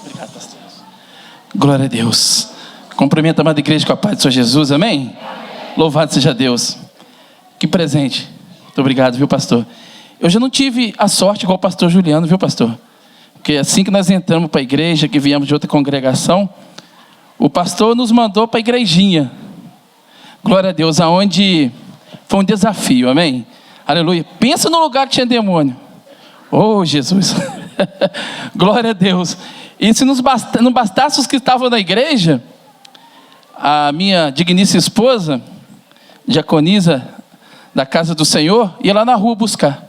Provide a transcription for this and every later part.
Obrigado, pastor. Glória a Deus. Cumprimento a amada igreja com a paz do Senhor Jesus, amém? Louvado seja Deus. Que presente. Muito obrigado, viu, pastor? Eu já não tive a sorte igual o pastor Juliano, viu, pastor? Porque assim que nós entramos para a igreja, que viemos de outra congregação, o pastor nos mandou para a igrejinha. Glória a Deus, aonde foi um desafio, amém? Aleluia. Pensa no lugar que tinha demônio. Oh, Jesus. Glória a Deus. E se não bastasse os que estavam na igreja, a minha digníssima esposa, diaconisa da casa do Senhor, ia lá na rua buscar.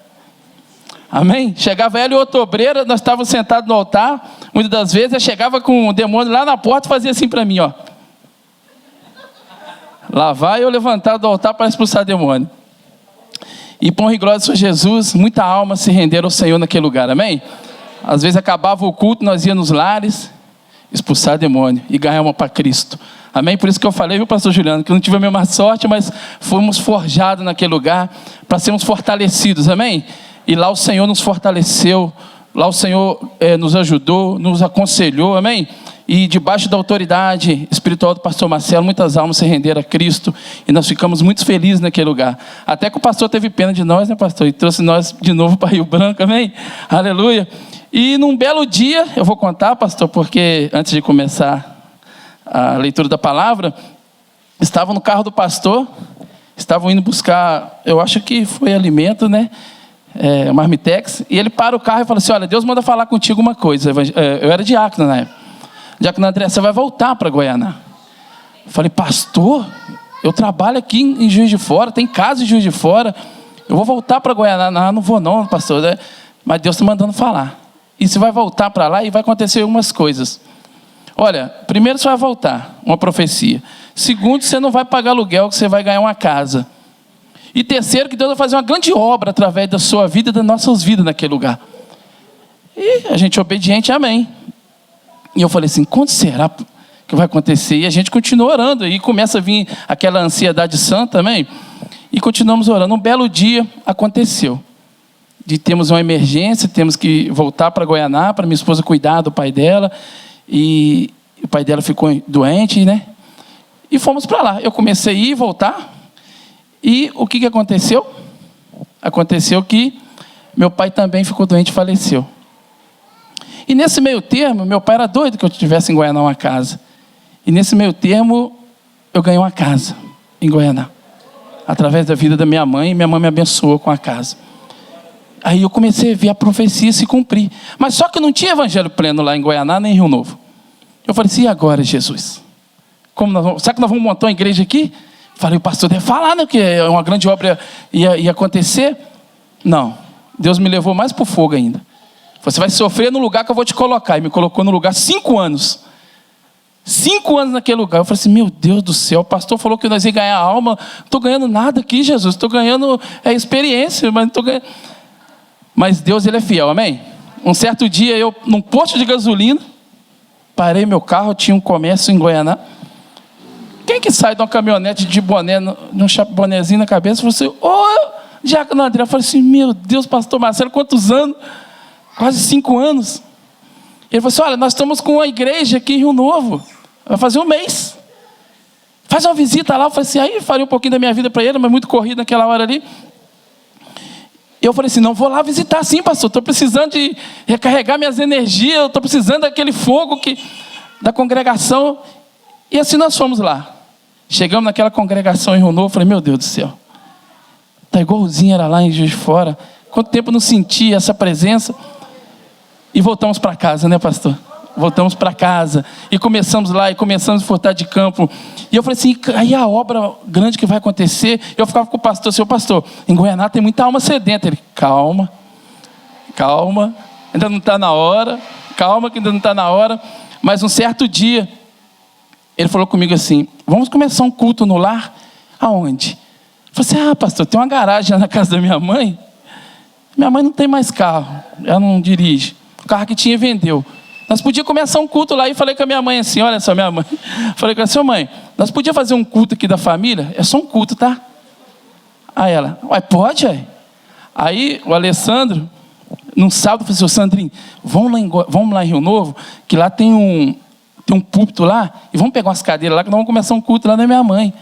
Amém? Chegava ela e outra obreira, nós estávamos sentados no altar, muitas das vezes eu chegava com o demônio lá na porta e fazia assim para mim, ó. Lá vai eu levantar do altar para expulsar demônio. E por honra e glória ao Senhor Jesus, muita alma se renderam ao Senhor naquele lugar, amém? Às vezes acabava o culto, nós íamos nos lares, expulsar demônio e ganhar uma para Cristo. Amém? Por isso que eu falei, viu, pastor Juliano, que eu não tive a mesma sorte, mas fomos forjados naquele lugar para sermos fortalecidos, amém? E lá o Senhor nos fortaleceu, lá o Senhor nos ajudou, nos aconselhou, amém? E debaixo da autoridade espiritual do pastor Marcelo, muitas almas se renderam a Cristo, e nós ficamos muito felizes naquele lugar. Até que o pastor teve pena de nós, né, pastor? E trouxe nós de novo para Rio Branco, amém? Aleluia! E num belo dia, eu vou contar, pastor, porque antes de começar a leitura da palavra, estavam no carro do pastor, estavam indo buscar, eu acho que foi alimento, né? Marmitex, e ele para o carro e fala assim: olha, Deus manda falar contigo uma coisa. Eu era diácono na época. Diácono André, você vai voltar para Goiânia. Eu falei: pastor, eu trabalho aqui em Juiz de Fora, tem casa em Juiz de Fora, eu vou voltar para Goiânia. Não vou não, pastor, né? Mas Deus está mandando falar. E você vai voltar para lá e vai acontecer algumas coisas. Olha, primeiro você vai voltar, uma profecia. Segundo, você não vai pagar aluguel, que você vai ganhar uma casa. E terceiro, que Deus vai fazer uma grande obra através da sua vida e das nossas vidas naquele lugar. E a gente obediente, amém. E eu falei assim: quando será que vai acontecer? E a gente continua orando, e começa a vir aquela ansiedade santa, amém? E continuamos orando. Um belo dia aconteceu. De termos uma emergência, temos que voltar para Goiânia, para minha esposa cuidar do pai dela. E o pai dela ficou doente, né? E fomos para lá. Eu comecei a ir e voltar. E o que aconteceu? Aconteceu que meu pai também ficou doente e faleceu. E nesse meio termo, meu pai era doido que eu estivesse em Goiânia uma casa. E nesse meio termo, eu ganhei uma casa em Goiânia. Através da vida da minha mãe me abençoou com a casa. Aí eu comecei a ver a profecia se cumprir. Mas só que não tinha evangelho pleno lá em Goiânia, nem em Rio Novo. Eu falei assim: e agora, Jesus? Será que nós vamos montar uma igreja aqui? Falei: o pastor deve falar, né, que uma grande obra ia acontecer. Não, Deus me levou mais para o fogo ainda. Você vai sofrer no lugar que eu vou te colocar. E me colocou no lugar 5 anos. 5 anos naquele lugar. Eu falei assim: meu Deus do céu, o pastor falou que nós ia ganhar alma. Não estou ganhando nada aqui, Jesus. Estou ganhando experiência, mas não estou ganhando. Mas Deus, Ele é fiel, amém? Um certo dia, eu, num posto de gasolina, parei meu carro, tinha um comércio em Goiânia. Quem que sai de uma caminhonete de boné, de um bonézinho na cabeça, e falou assim: ô, diácono André. Eu falei assim: meu Deus, pastor Marcelo, quantos anos? Quase 5 anos. Ele falou assim: olha, nós estamos com uma igreja aqui em Rio Novo, vai fazer um mês. Faz uma visita lá. Eu falei assim: aí falei um pouquinho da minha vida para ele, mas muito corrido naquela hora ali. E eu falei assim: não, vou lá visitar sim, pastor, estou precisando de recarregar minhas energias, estou precisando daquele fogo da congregação. E assim nós fomos lá. Chegamos naquela congregação em Rio Novo, falei: meu Deus do céu, está igualzinho era lá em Juiz de Fora. Quanto tempo eu não senti essa presença. E voltamos para casa, né, pastor? Voltamos para casa. E começamos lá, e começamos a Furtar de Campo. E eu falei assim: aí a obra grande que vai acontecer. Eu ficava com o pastor: seu pastor, em Goiânia tem muita alma sedenta. Ele: calma, ainda não está na hora. Calma que ainda não está na hora. Mas um certo dia, ele falou comigo assim: vamos começar um culto no lar? Aonde? Eu falei assim: pastor, tem uma garagem lá na casa da minha mãe. Minha mãe não tem mais carro, ela não dirige. O carro que tinha vendeu. Nós podíamos começar um culto lá. E falei com a minha mãe assim: olha só, minha mãe. Falei com ela assim: mãe, nós podíamos fazer um culto aqui da família? É só um culto, tá? Aí ela: ué, pode, ué? Aí o Alessandro, num sábado, eu falei assim: Sandrinho, vamos lá em Rio Novo, que lá tem um púlpito lá, e vamos pegar umas cadeiras lá, que nós vamos começar um culto lá da minha mãe.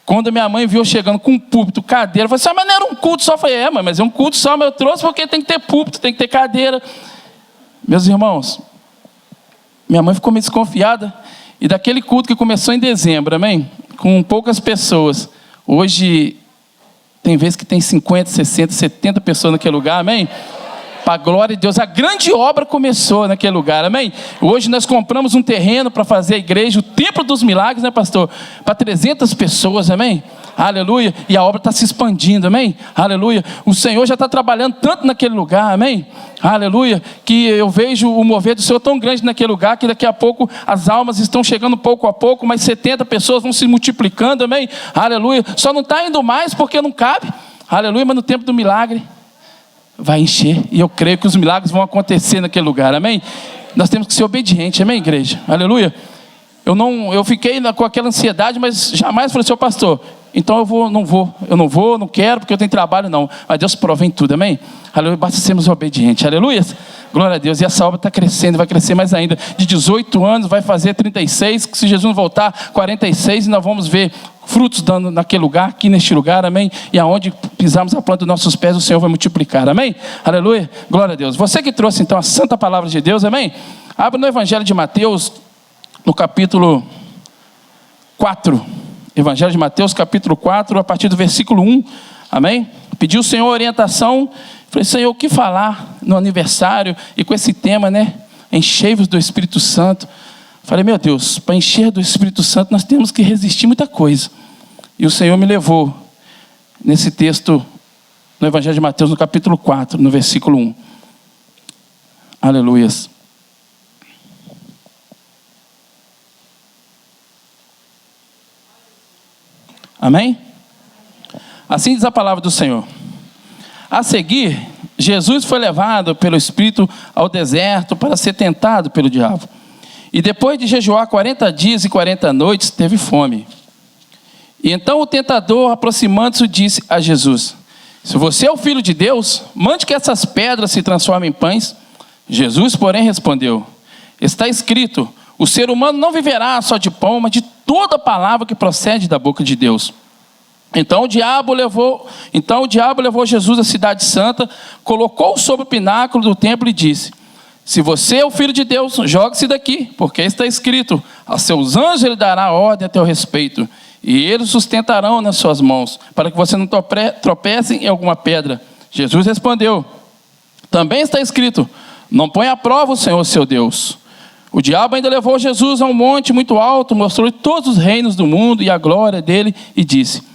Quando a minha mãe viu eu chegando com um púlpito, cadeira, eu falei assim: mas não era um culto só? Eu falei: mãe, mas é um culto só, mas eu trouxe porque tem que ter púlpito, tem que ter cadeira. Meus irmãos, minha mãe ficou meio desconfiada, e daquele culto que começou em dezembro, amém? Com poucas pessoas, hoje tem vezes que tem 50, 60, 70 pessoas naquele lugar, amém? Para a glória de Deus, a grande obra começou naquele lugar, amém? Hoje nós compramos um terreno para fazer a igreja, o Templo dos Milagres, né, pastor? Para 300 pessoas, amém? Aleluia, e a obra está se expandindo, amém? Aleluia, o Senhor já está trabalhando tanto naquele lugar, amém? Aleluia, que eu vejo o mover do Senhor tão grande naquele lugar, que daqui a pouco as almas estão chegando pouco a pouco, mas 70 pessoas vão se multiplicando, amém? Aleluia, só não está indo mais porque não cabe, aleluia, mas no tempo do milagre vai encher, e eu creio que os milagres vão acontecer naquele lugar, amém? Nós temos que ser obedientes, amém, igreja? Aleluia. Eu fiquei com aquela ansiedade, mas jamais falei: seu pastor, então eu não quero, porque eu tenho trabalho, não. Mas Deus prova em tudo, amém? Aleluia, basta sermos obedientes, aleluia. Glória a Deus, e essa obra está crescendo, vai crescer mais ainda. De 18 anos vai fazer 36, que se Jesus não voltar, 46, e nós vamos ver frutos dando naquele lugar, aqui neste lugar, amém? E aonde pisarmos a planta dos nossos pés, o Senhor vai multiplicar, amém? Aleluia, glória a Deus. Você que trouxe então a santa palavra de Deus, amém? Abre no Evangelho de Mateus, no capítulo 4, Evangelho de Mateus, capítulo 4, a partir do versículo 1, amém? Pedi ao Senhor orientação, falei: Senhor, o que falar no aniversário e com esse tema, né? Enchei-vos do Espírito Santo. Falei: meu Deus, para encher do Espírito Santo nós temos que resistir muita coisa. E o Senhor me levou nesse texto, no Evangelho de Mateus, no capítulo 4, no versículo 1. Aleluias. Amém? Assim diz a palavra do Senhor. A seguir, Jesus foi levado pelo Espírito ao deserto para ser tentado pelo diabo. E depois de jejuar 40 dias e 40 noites, teve fome. E então o tentador, aproximando-se, disse a Jesus: se você é o Filho de Deus, mande que essas pedras se transformem em pães. Jesus, porém, respondeu: está escrito, o ser humano não viverá só de pão, mas de toda palavra que procede da boca de Deus. Então o diabo levou Jesus à cidade santa, colocou-o sobre o pináculo do templo e disse: se você é o Filho de Deus, jogue-se daqui, porque está escrito, a seus anjos ele dará ordem a teu respeito, e eles o sustentarão nas suas mãos, para que você não tropece em alguma pedra. Jesus respondeu: também está escrito, não ponha à prova o Senhor seu Deus. O diabo ainda levou Jesus a um monte muito alto, mostrou-lhe todos os reinos do mundo e a glória dele, e disse: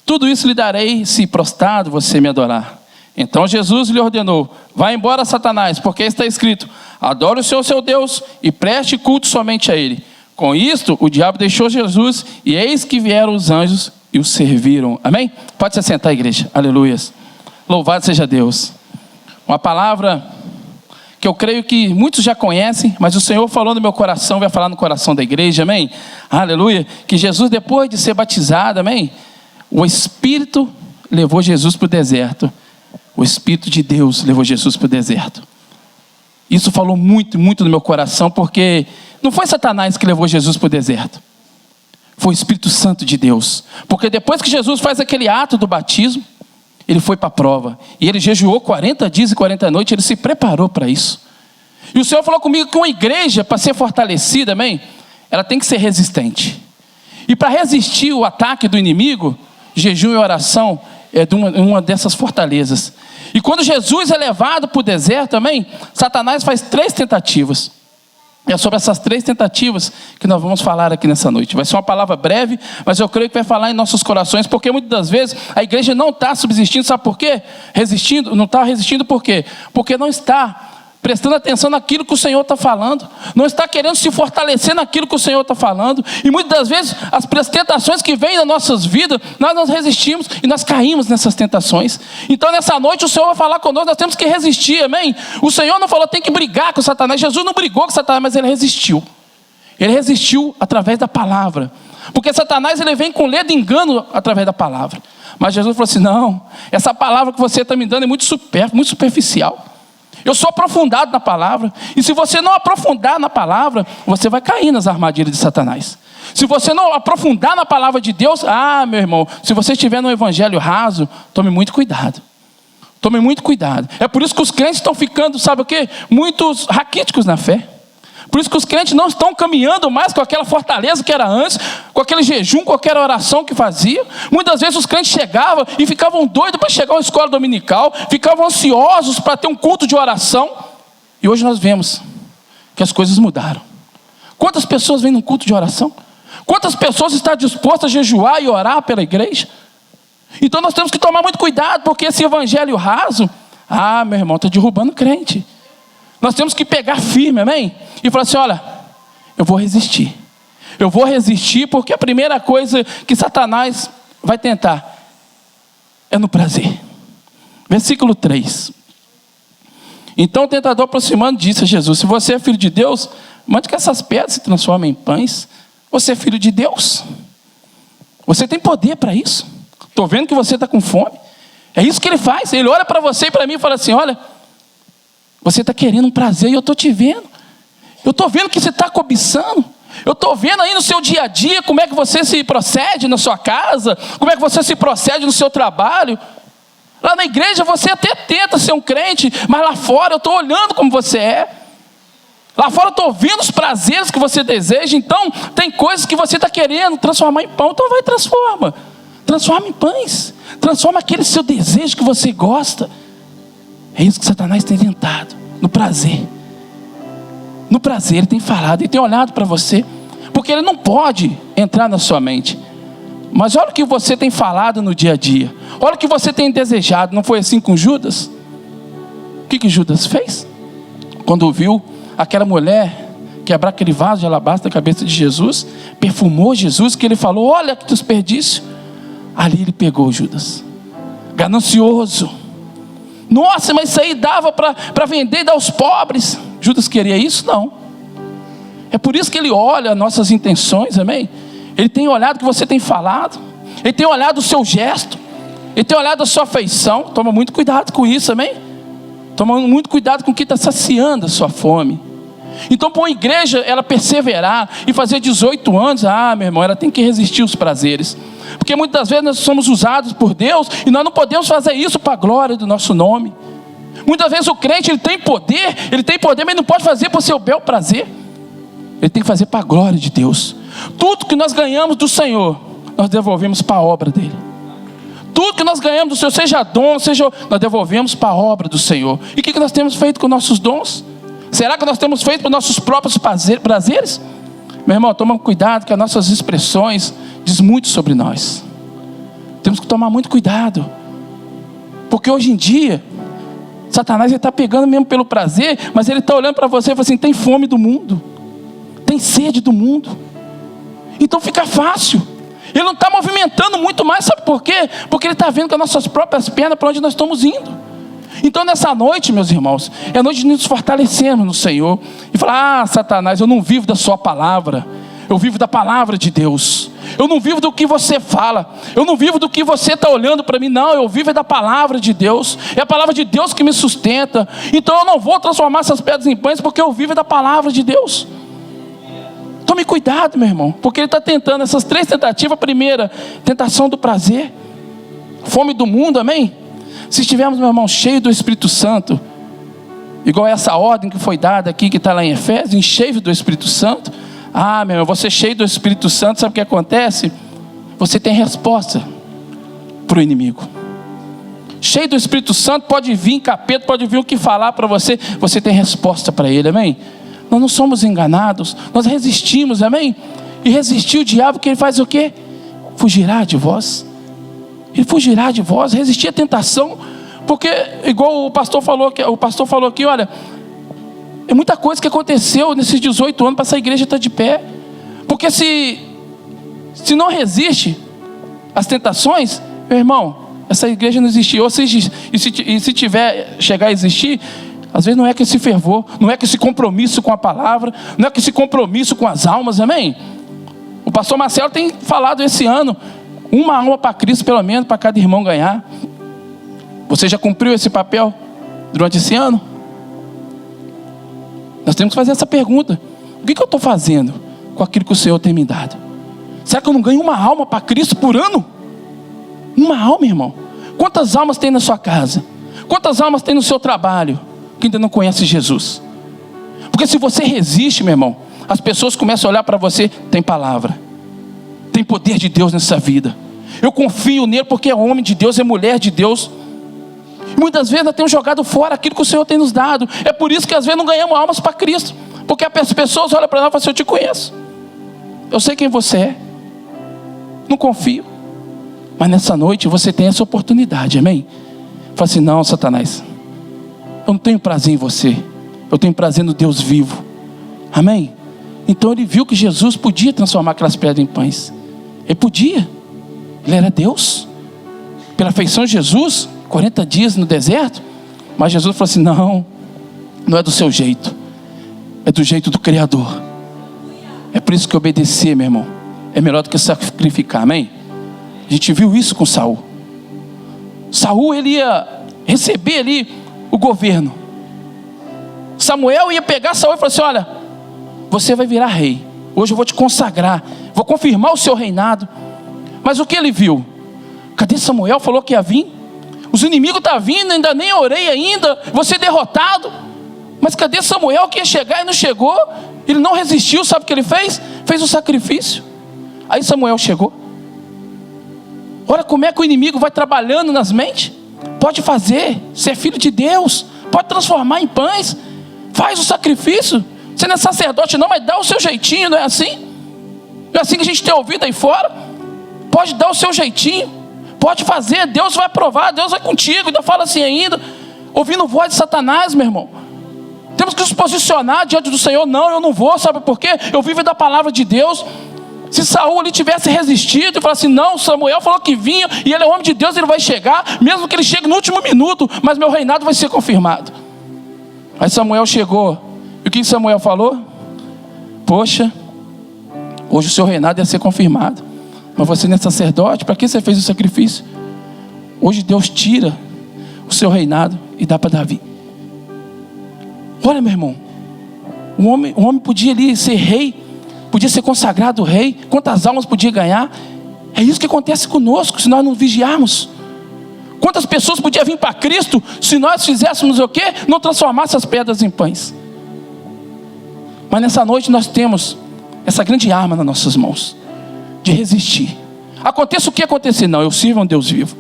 tudo isso lhe darei, se prostrado você me adorar. Então Jesus lhe ordenou: vá embora, Satanás, porque está escrito, adore o Senhor seu Deus e preste culto somente a ele. Com isto, o diabo deixou Jesus, e eis que vieram os anjos e o serviram. Amém? Pode se assentar, igreja. Aleluias. Louvado seja Deus. Uma palavra que eu creio que muitos já conhecem, mas o Senhor falou no meu coração, vai falar no coração da igreja, amém? Aleluia. Que Jesus, depois de ser batizado, amém? O Espírito levou Jesus para o deserto. O Espírito de Deus levou Jesus para o deserto. Isso falou muito, muito no meu coração, porque não foi Satanás que levou Jesus para o deserto. Foi o Espírito Santo de Deus. Porque depois que Jesus faz aquele ato do batismo, ele foi para a prova. E ele jejuou 40 dias e 40 noites, ele se preparou para isso. E o Senhor falou comigo que uma igreja, para ser fortalecida, amém? Ela tem que ser resistente. E para resistir o ataque do inimigo, jejum e oração é uma dessas fortalezas. E quando Jesus é levado para o deserto, amém? Satanás faz 3 tentativas. E é sobre essas 3 tentativas que nós vamos falar aqui nessa noite. Vai ser uma palavra breve, mas eu creio que vai falar em nossos corações, porque muitas das vezes a igreja não está subsistindo, sabe por quê? Não está resistindo por quê? Porque não está prestando atenção naquilo que o Senhor está falando, não está querendo se fortalecer naquilo que o Senhor está falando, e muitas das vezes as tentações que vêm nas nossas vidas, nós não resistimos e nós caímos nessas tentações. Então nessa noite o Senhor vai falar conosco, nós temos que resistir, amém? O Senhor não falou tem que brigar com Satanás, Jesus não brigou com Satanás, mas ele resistiu através da palavra, porque Satanás ele vem com ledo e engano através da palavra, mas Jesus falou assim, não, essa palavra que você está me dando é muito superficial. Eu sou aprofundado na palavra. E se você não aprofundar na palavra, você vai cair nas armadilhas de Satanás. Se você não aprofundar na palavra de Deus, meu irmão, se você estiver no evangelho raso, tome muito cuidado. Tome muito cuidado. É por isso que os crentes estão ficando, sabe o quê? Muitos raquíticos na fé. Por isso que os crentes não estão caminhando mais com aquela fortaleza que era antes, com aquele jejum, com aquela oração que fazia. Muitas vezes os crentes chegavam e ficavam doidos para chegar a uma escola dominical, ficavam ansiosos para ter um culto de oração. E hoje nós vemos que as coisas mudaram. Quantas pessoas vêm num culto de oração? Quantas pessoas estão dispostas a jejuar e orar pela igreja? Então nós temos que tomar muito cuidado, porque esse evangelho raso, meu irmão, está derrubando crente. Nós temos que pegar firme, amém? E falar assim, olha, eu vou resistir. Eu vou resistir porque a primeira coisa que Satanás vai tentar é no prazer. Versículo 3. Então o tentador aproximando disse a Jesus, se você é filho de Deus, mande que essas pedras se transformem em pães. Você é filho de Deus. Você tem poder para isso. Estou vendo que você está com fome. É isso que ele faz. Ele olha para você e para mim e fala assim, olha, você está querendo um prazer e eu estou te vendo. Eu estou vendo que você está cobiçando. Eu estou vendo aí no seu dia a dia como é que você se procede na sua casa, como é que você se procede no seu trabalho. Lá na igreja você até tenta ser um crente, mas lá fora eu estou olhando como você é. Lá fora eu estou vendo os prazeres que você deseja. Então tem coisas que você está querendo transformar em pão, então vai transforma. Transforma em pães. Transforma aquele seu desejo que você gosta. É isso que Satanás tem tentado, no prazer. No prazer, ele tem falado, ele tem olhado para você, porque ele não pode entrar na sua mente. Mas olha o que você tem falado no dia a dia. Olha o que você tem desejado. Não foi assim com Judas? O que Judas fez? Quando viu aquela mulher quebrar aquele vaso de alabastro da cabeça de Jesus, perfumou Jesus, que ele falou, olha que desperdício. Ali ele pegou Judas, ganancioso. Nossa, mas isso aí dava para vender e dar aos pobres. Judas queria isso? Não. É por isso que ele olha nossas intenções, amém? Ele tem olhado o que você tem falado. Ele tem olhado o seu gesto. Ele tem olhado a sua afeição. Toma muito cuidado com isso, amém? Toma muito cuidado com o que está saciando a sua fome. Então, para uma igreja, ela perseverar e fazer 18 anos, meu irmão, ela tem que resistir aos prazeres. Porque muitas vezes nós somos usados por Deus e nós não podemos fazer isso para a glória do nosso nome. Muitas vezes o crente, ele tem poder, mas ele não pode fazer por seu bel prazer. Ele tem que fazer para a glória de Deus. Tudo que nós ganhamos do Senhor, nós devolvemos para a obra dele. Tudo que nós ganhamos do Senhor, seja dom, nós devolvemos para a obra do Senhor. E o que nós temos feito com nossos dons? Será que nós temos feito para nossos próprios prazeres? Meu irmão, toma cuidado, que as nossas expressões diz muito sobre nós. Temos que tomar muito cuidado, porque hoje em dia Satanás está pegando mesmo pelo prazer, mas ele está olhando para você e fala assim, tem fome do mundo, tem sede do mundo, então fica fácil. Ele não está movimentando muito mais, sabe por quê? Porque ele está vendo com as nossas próprias pernas para onde nós estamos indo. Então nessa noite, meus irmãos, é a noite de nos fortalecermos no Senhor e falar, Satanás, eu não vivo da sua palavra, eu vivo da palavra de Deus. Eu não vivo do que você fala, eu não vivo do que você está olhando para mim, não, eu vivo da palavra de Deus. É a palavra de Deus que me sustenta. Então eu não vou transformar essas pedras em pães, porque eu vivo da palavra de Deus. Tome cuidado, meu irmão, porque ele está tentando essas 3 tentativas. A primeira, tentação do prazer, fome do mundo, amém? Se estivermos, meu irmão, cheio do Espírito Santo, igual essa ordem que foi dada aqui, que está lá em Efésios, enchei-vos do Espírito Santo. Meu irmão, você cheio do Espírito Santo, sabe o que acontece? Você tem resposta para o inimigo. Cheio do Espírito Santo, pode vir capeta, pode vir o que falar para você, você tem resposta para ele, amém? Nós não somos enganados, nós resistimos, amém? E resistir o diabo, que ele faz o quê? Fugirá de vós. Ele fugirá de vós, resistir à tentação, porque igual o pastor falou aqui, olha, é muita coisa que aconteceu nesses 18 anos para essa igreja estar de pé. Porque se não resiste às tentações, meu irmão, essa igreja não existia. Ou se tiver chegar a existir, às vezes não é que esse fervor, não é que esse compromisso com a palavra, não é que esse compromisso com as almas, amém? O pastor Marcelo tem falado esse ano, uma alma para Cristo pelo menos, para cada irmão ganhar. Você já cumpriu esse papel durante esse ano? Nós temos que fazer essa pergunta: o que eu estou fazendo com aquilo que o Senhor tem me dado? Será que eu não ganho uma alma para Cristo por ano? Uma alma, irmão. Quantas almas tem na sua casa? Quantas almas tem no seu trabalho que ainda não conhece Jesus? Porque se você resiste, meu irmão, as pessoas começam a olhar para você: tem palavra, tem poder de Deus nessa vida, eu confio nele porque é homem de Deus, é mulher de Deus. Muitas vezes nós temos jogado fora aquilo que o Senhor tem nos dado. É por isso que às vezes não ganhamos almas para Cristo, porque as pessoas olham para nós e falam assim: eu te conheço, eu sei quem você é, não confio. Mas nessa noite você tem essa oportunidade, amém? Fala assim: não, Satanás, eu não tenho prazer em você, eu tenho prazer no Deus vivo, amém? Então ele viu que Jesus podia transformar aquelas pedras em pães. Ele podia, ele era Deus. Pela feição de Jesus, 40 dias no deserto. Mas Jesus falou assim: não, não é do seu jeito, é do jeito do Criador. É por isso que obedecer, meu irmão, é melhor do que sacrificar, amém? A gente viu isso com Saul. Saul, ele ia receber ali o governo. Samuel ia pegar Saul e falar assim: olha, você vai virar rei, hoje eu vou te consagrar, vou confirmar o seu reinado. Mas o que ele viu? Cadê Samuel? Falou que ia vir, os inimigos estão vindo, ainda nem orei ainda, você derrotado. Mas cadê Samuel que ia chegar e não chegou? Ele não resistiu, sabe o que ele fez? Fez o sacrifício. Aí Samuel chegou. Olha como é que o inimigo vai trabalhando nas mentes. Pode fazer, você é filho de Deus, pode transformar em pães, faz o sacrifício. Você não é sacerdote não, mas dá o seu jeitinho, não é assim? Não é assim que a gente tem ouvido aí fora? Pode dar o seu jeitinho, pode fazer, Deus vai provar, Deus vai contigo. Ainda fala assim ainda, ouvindo voz de Satanás, meu irmão. Temos que nos posicionar diante do Senhor. Não, eu não vou, sabe por quê? Eu vivo da palavra de Deus. Se Saul ali tivesse resistido e falasse assim: não, Samuel falou que vinha, e ele é homem de Deus, ele vai chegar, mesmo que ele chegue no último minuto, mas meu reinado vai ser confirmado. Aí Samuel chegou, e o que Samuel falou? Poxa, hoje o seu reinado ia ser confirmado, mas você não é sacerdote, para que você fez o sacrifício? Hoje Deus tira o seu reinado e dá para Davi. Olha, meu irmão, o homem podia ali ser rei, podia ser consagrado rei, quantas almas podia ganhar? É isso que acontece conosco se nós não vigiarmos. Quantas pessoas podiam vir para Cristo se nós fizéssemos o quê? Não transformasse as pedras em pães. Mas nessa noite nós temos essa grande arma nas nossas mãos, de resistir. Aconteça o que acontecer, não, eu sirvo a um Deus vivo.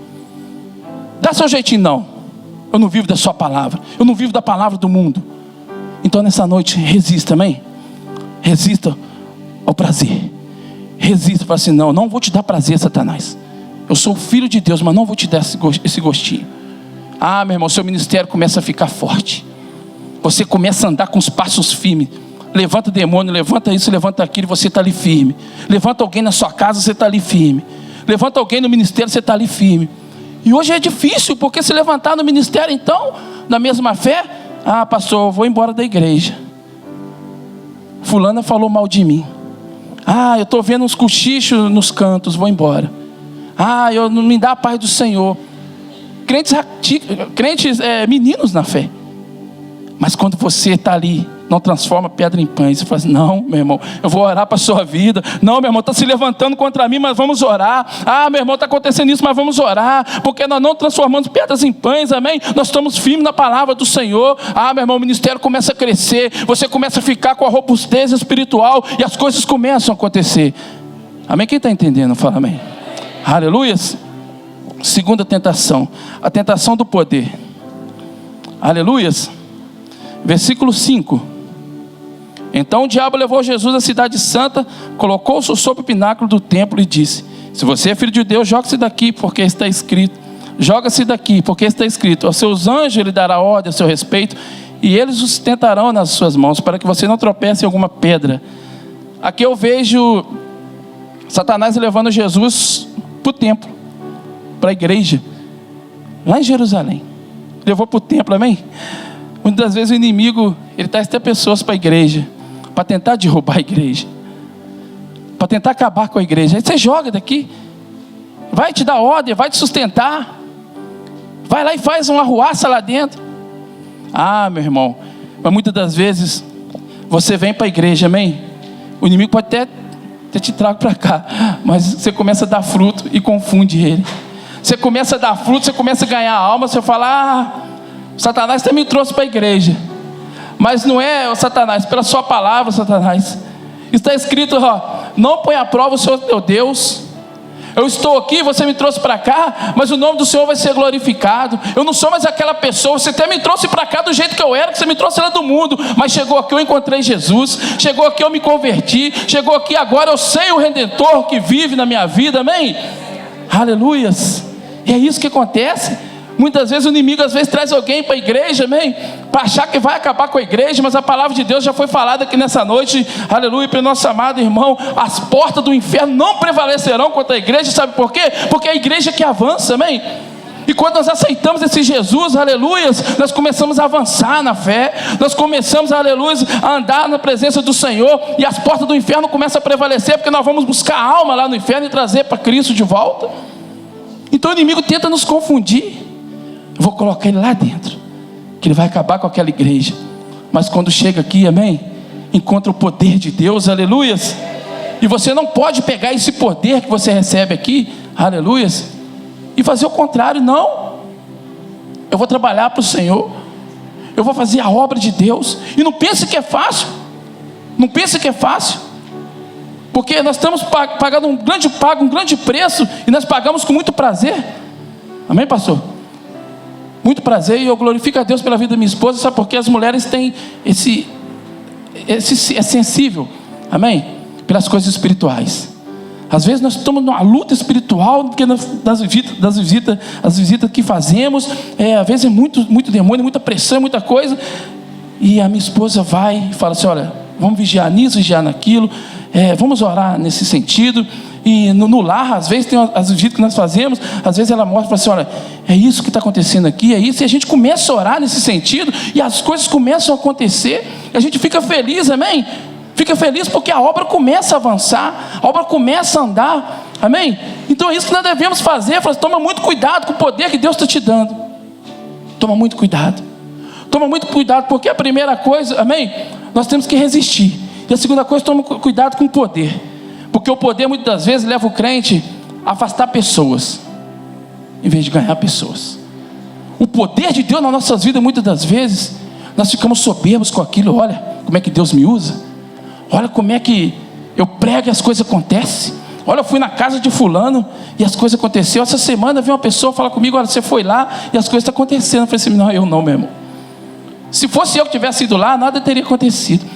Dá seu jeitinho, não, eu não vivo da sua palavra, eu não vivo da palavra do mundo. Então nessa noite resista, amém? Resista ao prazer. Resista, fala assim: não, não vou te dar prazer, Satanás. Eu sou filho de Deus, mas não vou te dar esse gostinho. Ah, meu irmão, seu ministério começa a ficar forte. Você começa a andar com os passos firmes. Levanta demônio, levanta isso, levanta aquilo, você está ali firme. Levanta alguém na sua casa, você está ali firme. Levanta alguém no ministério, você está ali firme. E hoje é difícil, porque se levantar no ministério, então, na mesma fé: ah, pastor, eu vou embora da igreja, fulana falou mal de mim. Ah, eu estou vendo uns cochichos nos cantos, vou embora. Ah, eu não me dá a paz do Senhor. Crentes meninos na fé. Mas quando você está ali, não transforma pedra em pães, você fala assim: não, meu irmão, eu vou orar para a sua vida. Não, meu irmão, está se levantando contra mim, mas vamos orar. Ah, meu irmão, está acontecendo isso, mas vamos orar, porque nós não transformamos pedras em pães, amém? Nós estamos firmes na palavra do Senhor. Ah, meu irmão, o ministério começa a crescer, você começa a ficar com a robustez espiritual, e as coisas começam a acontecer, amém? Quem está entendendo, fala amém. Aleluias. Segunda tentação, a tentação do poder. Aleluias. Versículo 5. Então o diabo levou Jesus à cidade santa, colocou-se sobre o pináculo do templo e disse: se você é filho de Deus, joga-se daqui, porque está escrito. Joga-se daqui, porque está escrito: aos seus anjos ele dará ordem a seu respeito, e eles o sustentarão nas suas mãos, para que você não tropece em alguma pedra. Aqui eu vejo Satanás levando Jesus para o templo, para a igreja, lá em Jerusalém. Levou para o templo, amém? Muitas das vezes o inimigo, ele traz até pessoas para a igreja, para tentar derrubar a igreja, para tentar acabar com a igreja. Aí você joga daqui, vai te dar ordem, vai te sustentar, vai lá e faz uma arruaça lá dentro. Ah, meu irmão, mas muitas das vezes Você vem para a igreja, amém? O inimigo pode até te trago para cá, mas você começa a dar fruto e confunde ele. Você começa a dar fruto, você começa a ganhar alma, você fala, Satanás até me trouxe para a igreja. Mas não é, Satanás, pela sua palavra, Satanás. Está escrito, não põe à prova o Senhor teu Deus. Eu estou aqui, você me trouxe para cá, mas o nome do Senhor vai ser glorificado. Eu não sou mais aquela pessoa, você até me trouxe para cá do jeito que eu era, que você me trouxe lá do mundo, mas chegou aqui eu encontrei Jesus, chegou aqui eu me converti, chegou aqui agora eu sei o Redentor que vive na minha vida, amém? Aleluias. E é isso que acontece. Muitas vezes o inimigo traz alguém para a igreja, amém? Para achar que vai acabar com a igreja, mas a palavra de Deus já foi falada aqui nessa noite, aleluia, para o nosso amado irmão, as portas do inferno não prevalecerão contra a igreja, sabe por quê? Porque é a igreja que avança, amém? E quando nós aceitamos esse Jesus, aleluia, nós começamos a avançar na fé, nós começamos, aleluia, a andar na presença do Senhor, e as portas do inferno começam a prevalecer, porque nós vamos buscar a alma lá no inferno e trazer para Cristo de volta. Então o inimigo tenta nos confundir. Eu vou colocar ele lá dentro, que ele vai acabar com aquela igreja. Mas quando chega aqui, amém, encontra o poder de Deus, aleluias. E você não pode pegar esse poder que você recebe aqui, aleluias, e fazer o contrário, não. Eu vou trabalhar para o Senhor, eu vou fazer a obra de Deus. E não pense que é fácil, não pense que é fácil, porque nós estamos pagando um grande preço, e nós pagamos com muito prazer, amém, pastor? Muito prazer, e eu glorifico a Deus pela vida da minha esposa, sabe por quê? As mulheres têm é sensível, amém? Pelas coisas espirituais. Às vezes nós estamos numa luta espiritual, porque das visitas que fazemos, às vezes é muito demônio, muita pressão, muita coisa, e a minha esposa vai e fala assim, olha, vamos vigiar nisso, vigiar naquilo, vamos orar nesse sentido. E no lar, às vezes tem as visitas que nós fazemos, às vezes ela mostra e fala assim, olha, é isso que está acontecendo aqui, é isso, e a gente começa a orar nesse sentido, e as coisas começam a acontecer, e a gente fica feliz, amém? Fica feliz porque a obra começa a avançar, a obra começa a andar, amém? Então é isso que nós devemos fazer. Fala, toma muito cuidado com o poder que Deus está te dando, toma muito cuidado, porque a primeira coisa, amém, nós temos que resistir, e a segunda coisa, toma cuidado com o poder. Porque o poder muitas das vezes leva o crente a afastar pessoas, em vez de ganhar pessoas. O poder de Deus nas nossas vidas, muitas das vezes, nós ficamos soberbos com aquilo. Olha como é que Deus me usa. Olha como é que eu prego e as coisas acontecem. Olha, eu fui na casa de fulano e as coisas aconteceram. Essa semana veio uma pessoa falar comigo, olha, você foi lá e as coisas estão acontecendo. Eu falei assim, não, eu não, meu irmão. Se fosse eu que tivesse ido lá, nada teria acontecido.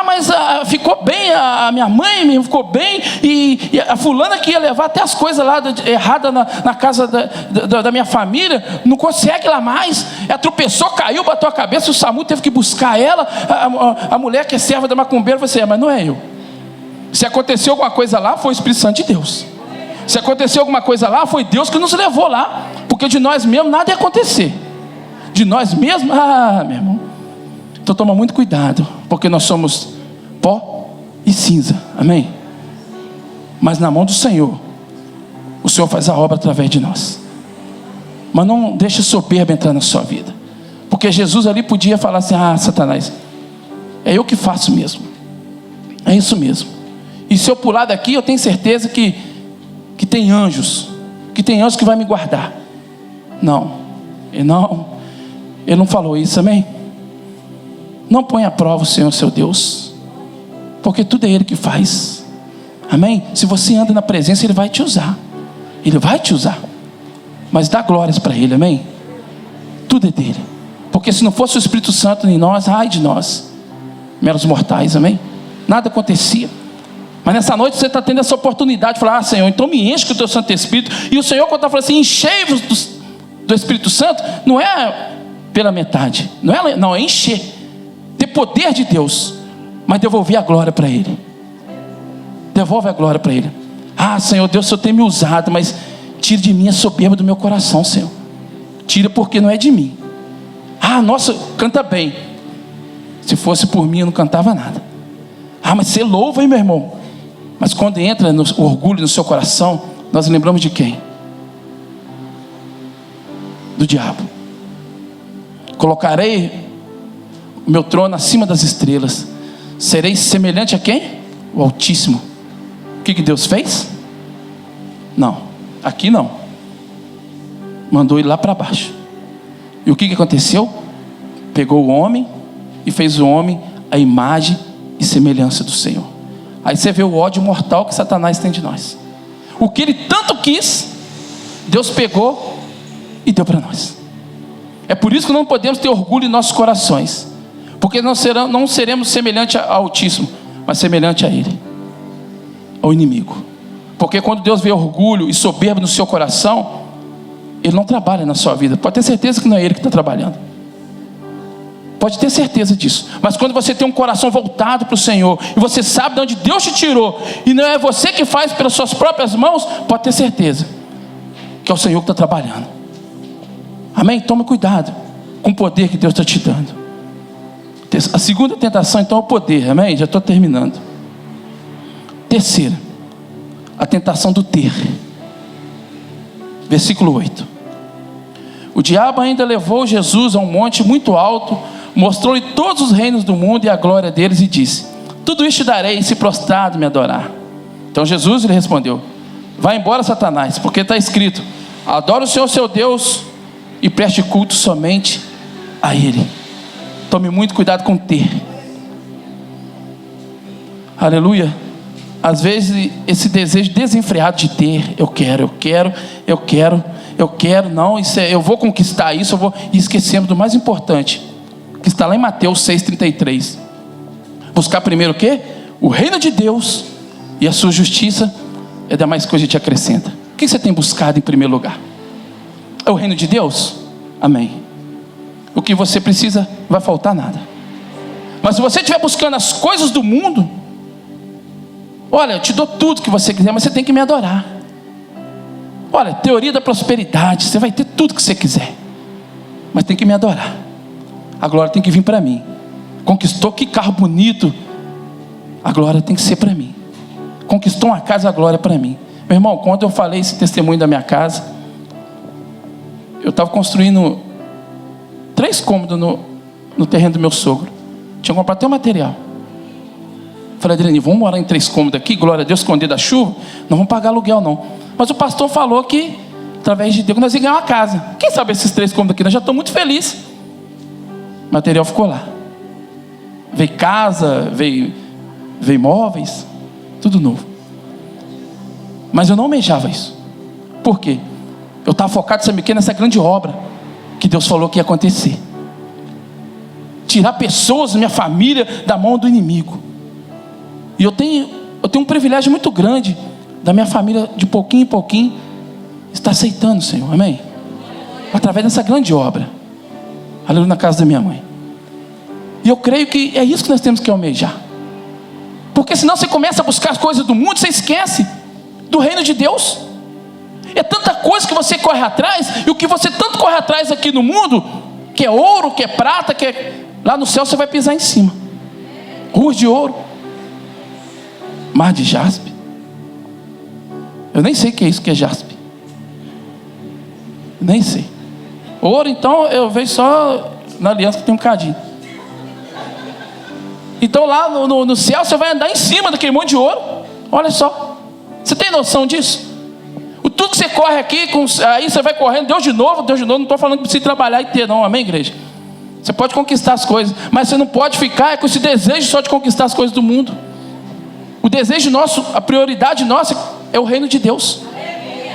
Mas ficou bem, a minha mãe ficou bem, e a fulana que ia levar até as coisas lá erradas na casa da minha família, não consegue lá mais. Ela tropeçou, caiu, bateu a cabeça, o SAMU teve que buscar ela. A mulher que é serva da macumbeira falou assim, mas não é eu. Se aconteceu alguma coisa lá, foi o Espírito Santo de Deus. Se aconteceu alguma coisa lá, foi Deus que nos levou lá, porque de nós mesmos nada ia acontecer. De nós mesmos, meu irmão. Então toma muito cuidado, porque nós somos pó e cinza, amém? Mas na mão do Senhor, o Senhor faz a obra através de nós. Mas não deixa soberba entrar na sua vida, porque Jesus ali podia falar assim, Satanás, é eu que faço mesmo, é isso mesmo. E se eu pular daqui, eu tenho certeza que tem anjos, que vai me guardar. Não, ele não falou isso, amém? Não põe à prova o Senhor seu Deus, porque tudo é Ele que faz, amém? Se você anda na presença, Ele vai te usar, mas dá glórias para Ele, amém? Tudo é dele, porque se não fosse o Espírito Santo em nós, ai de nós, meros mortais, amém? Nada acontecia. Mas nessa noite você está tendo essa oportunidade de falar, Senhor, então me enche com o teu Santo Espírito. E o Senhor, quando está falando assim, enchei-vos do Espírito Santo, não é pela metade, não é encher, ter poder de Deus, mas devolver a glória para Ele. Devolve a glória para Ele. Senhor Deus, o Senhor tem me usado, mas tira de mim a soberba do meu coração, Senhor. Tira, porque não é de mim. Nossa, canta bem. Se fosse por mim, eu não cantava nada. Mas você louva, hein, meu irmão? Mas quando entra o orgulho no seu coração, nós lembramos de quem? Do diabo. Colocarei o meu trono acima das estrelas. Sereis semelhante a quem? O Altíssimo. O que Deus fez? Não, aqui não. Mandou ele lá para baixo. E o que aconteceu? Pegou o homem e fez o homem a imagem e semelhança do Senhor. Aí você vê o ódio mortal que Satanás tem de nós. O que ele tanto quis, Deus pegou e deu para nós. É por isso que não podemos ter orgulho em nossos corações, porque não seremos semelhante ao Altíssimo, mas semelhante a Ele, ao inimigo. Porque quando Deus vê orgulho e soberba no seu coração, Ele não trabalha na sua vida. Pode ter certeza que não é Ele que está trabalhando. Pode ter certeza disso. Mas quando você tem um coração voltado para o Senhor, e você sabe de onde Deus te tirou, e não é você que faz pelas suas próprias mãos, pode ter certeza que é o Senhor que está trabalhando. Amém? Toma cuidado com o poder que Deus está te dando. A segunda tentação então é o poder. Amém? Já estou terminando. Terceira, a tentação do ter. Versículo 8. O diabo ainda levou Jesus a um monte muito alto, mostrou-lhe todos os reinos do mundo e a glória deles, e disse: tudo isto te darei, se prostrado me adorar. Então Jesus lhe respondeu: vai embora, Satanás, porque está escrito: adora o Senhor seu Deus e preste culto somente a Ele. Tome muito cuidado com ter. Aleluia. Às vezes esse desejo desenfreado de ter, eu quero, não, eu vou conquistar isso, e esquecemos do mais importante, que está lá em Mateus 6,33. Buscar primeiro o quê? O reino de Deus e a sua justiça, é demais coisa a gente acrescenta. O que você tem buscado em primeiro lugar? É o reino de Deus? Amém. O que você precisa, não vai faltar nada. Mas se você estiver buscando as coisas do mundo, olha, eu te dou tudo que você quiser, mas você tem que me adorar. Olha, teoria da prosperidade, você vai ter tudo que você quiser, mas tem que me adorar. A glória tem que vir para mim. Conquistou, que carro bonito, a glória tem que ser para mim. Conquistou uma casa, a glória é para mim. Meu irmão, quando eu falei esse testemunho da minha casa, eu estava construindo 3 cômodos no terreno do meu sogro. Tinha que comprar até o material. Falei: Adriane, vamos morar em 3 cômodos aqui, glória a Deus, esconder da chuva, não vamos pagar aluguel não. Mas o pastor falou que através de Deus nós íamos ganhar uma casa. Quem sabe esses 3 cômodos aqui, nós já estamos muito felizes. O material ficou lá. Veio casa, veio imóveis, tudo novo. Mas eu não almejava isso. Por quê? Eu estava focado, sabe o quê? Nessa grande obra que Deus falou que ia acontecer. Tirar pessoas, minha família, da mão do inimigo. E eu tenho um privilégio muito grande da minha família, de pouquinho em pouquinho, está aceitando o Senhor, amém? Através dessa grande obra, aleluia, na casa da minha mãe. E eu creio que é isso que nós temos que almejar. Porque senão você começa a buscar as coisas do mundo, você esquece do reino de Deus. É tanta coisa que você corre atrás, e o que você tanto corre atrás aqui no mundo, que é ouro, que é prata, que é... lá no céu você vai pisar em cima. Ruas de ouro, mar de jaspe. Eu nem sei o que é isso que é jaspe. Nem sei. Ouro, então, eu vejo só na aliança que tem um cadinho. Então lá no céu você vai andar em cima daquele monte de ouro. Olha só. Você tem noção disso? O tudo que você corre aqui, aí você vai correndo, Deus de novo, não estou falando que precisa trabalhar e ter, não, amém, igreja? Você pode conquistar as coisas, mas você não pode ficar com esse desejo só de conquistar as coisas do mundo. O desejo nosso, a prioridade nossa é o reino de Deus.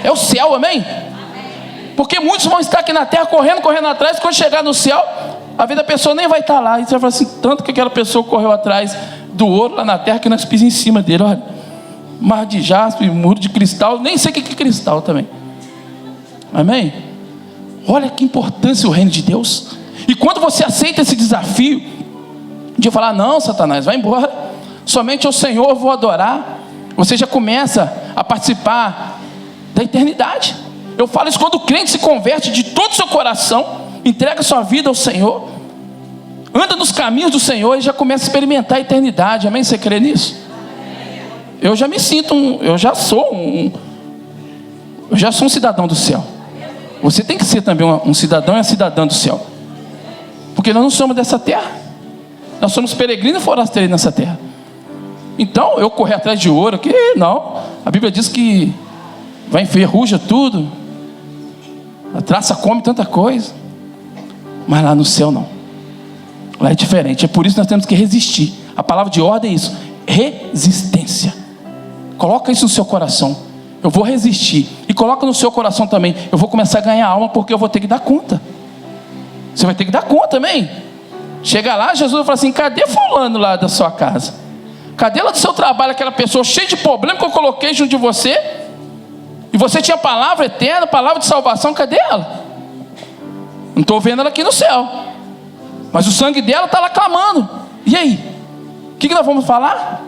É o céu, amém? Porque muitos vão estar aqui na terra correndo atrás, quando chegar no céu, a vida da pessoa nem vai estar lá. E você vai falar assim, tanto que aquela pessoa correu atrás do ouro lá na terra, que nós pisamos em cima dele, olha. Mar de jaspe, muro de cristal, nem sei o que é cristal também. Amém? Olha que importância o reino de Deus. E quando você aceita esse desafio de falar: não, Satanás, vai embora, somente ao Senhor eu vou adorar, você já começa a participar da eternidade. Eu falo isso quando o crente se converte de todo o seu coração, entrega sua vida ao Senhor, anda nos caminhos do Senhor e já começa a experimentar a eternidade. Amém? Você crê nisso? Eu já me sinto eu já sou um cidadão do céu. Você tem que ser também um cidadão e uma cidadã do céu, porque nós não somos dessa terra. nós somos peregrinos e forasteiros nessa terra. Então, eu correr atrás de ouro, que não. A Bíblia diz que vai enferruja tudo, a traça come tanta coisa, mas lá no céu não. Lá é diferente. É por isso que nós temos que resistir. A palavra de ordem é isso: resistência. Coloca isso no seu coração. Eu vou resistir. E coloca no seu coração também: eu vou começar a ganhar alma, porque eu vou ter que dar conta. Você vai ter que dar conta, amém? Chega lá, Jesus vai falar assim: cadê fulano lá da sua casa? Cadê lá do seu trabalho, aquela pessoa cheia de problema que eu coloquei junto de você? E você tinha palavra eterna, palavra de salvação, cadê ela? Não estou vendo ela aqui no céu, mas o sangue dela está lá clamando. E aí? O que nós vamos falar?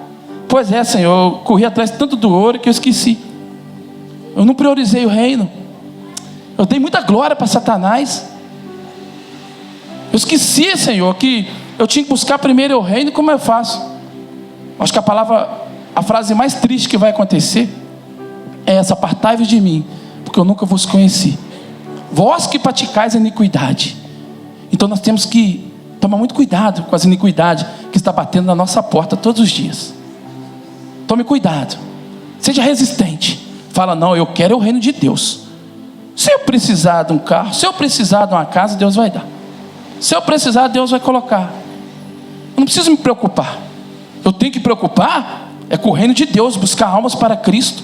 Pois é, Senhor, eu corri atrás tanto do ouro que eu esqueci. Eu não priorizei o reino. Eu dei muita glória para Satanás. Eu esqueci, Senhor, que eu tinha que buscar primeiro o reino. Como eu faço? Acho que a frase mais triste que vai acontecer é essa: apartai-vos de mim, porque eu nunca vos conheci, vós que praticais a iniquidade. Então nós temos que tomar muito cuidado com as iniquidades que está batendo na nossa porta todos os dias. Tome cuidado, seja resistente. Fala: não, eu quero o reino de Deus. Se eu precisar de um carro, se eu precisar de uma casa, Deus vai dar. Se eu precisar, Deus vai colocar. Eu não preciso me preocupar. Eu tenho que preocupar é com o reino de Deus, buscar almas para Cristo.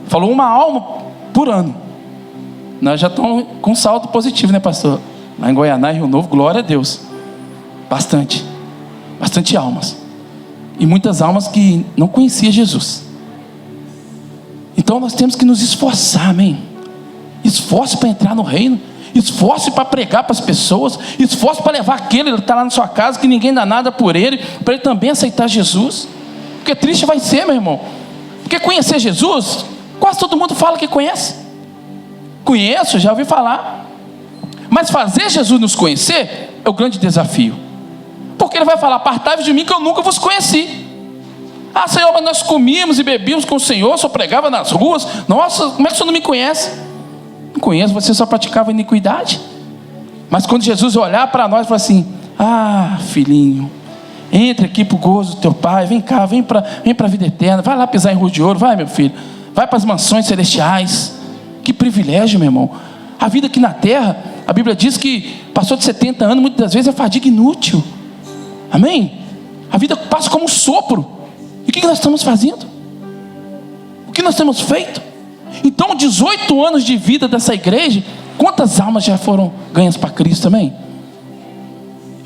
Falou uma alma por ano. Nós já estamos com um saldo positivo, né, pastor? Lá em Goianá e Rio Novo, glória a Deus. Bastante almas. E muitas almas que não conheciam Jesus. Então nós temos que nos esforçar, amém? Esforço para entrar no reino. Esforço para pregar para as pessoas. Esforço para levar aquele que está lá na sua casa, que ninguém dá nada por ele, para ele também aceitar Jesus. Porque triste vai ser, meu irmão. Porque conhecer Jesus, quase todo mundo fala que conhece. Conheço, já ouvi falar. Mas fazer Jesus nos conhecer é o grande desafio. Porque ele vai falar: apartai-vos de mim, que eu nunca vos conheci. Ah, Senhor, mas nós comíamos e bebíamos com o Senhor, só pregava nas ruas. Nossa, como é que o Senhor não me conhece? Não conheço, você só praticava iniquidade. Mas quando Jesus olhar para nós e falar assim: ah, filhinho, entre aqui para o gozo do teu pai, vem cá, vem para a vida eterna, vai lá pisar em rua de ouro, vai, meu filho, vai para as mansões celestiais. Que privilégio, meu irmão. A vida aqui na terra, a Bíblia diz que passou de 70 anos, muitas das vezes é fadiga inútil. Amém? A vida passa como um sopro. E o que nós estamos fazendo? O que nós temos feito? Então, 18 anos de vida dessa igreja, quantas almas já foram ganhas para Cristo também?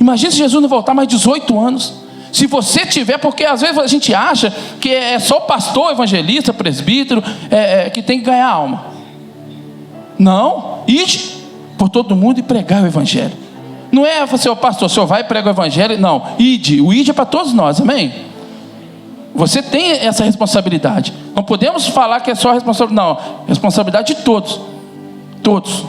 Imagina se Jesus não voltar mais 18 anos. Se você tiver, porque às vezes a gente acha que é só o pastor, evangelista, presbítero que tem que ganhar alma. Não, ide por todo mundo e pregar o evangelho. Não é você, pastor, o senhor vai e prega o evangelho. Não, ide, o ide é para todos nós, amém? Você tem essa responsabilidade. Não podemos falar que é só responsabilidade. Não, responsabilidade de todos. Todos.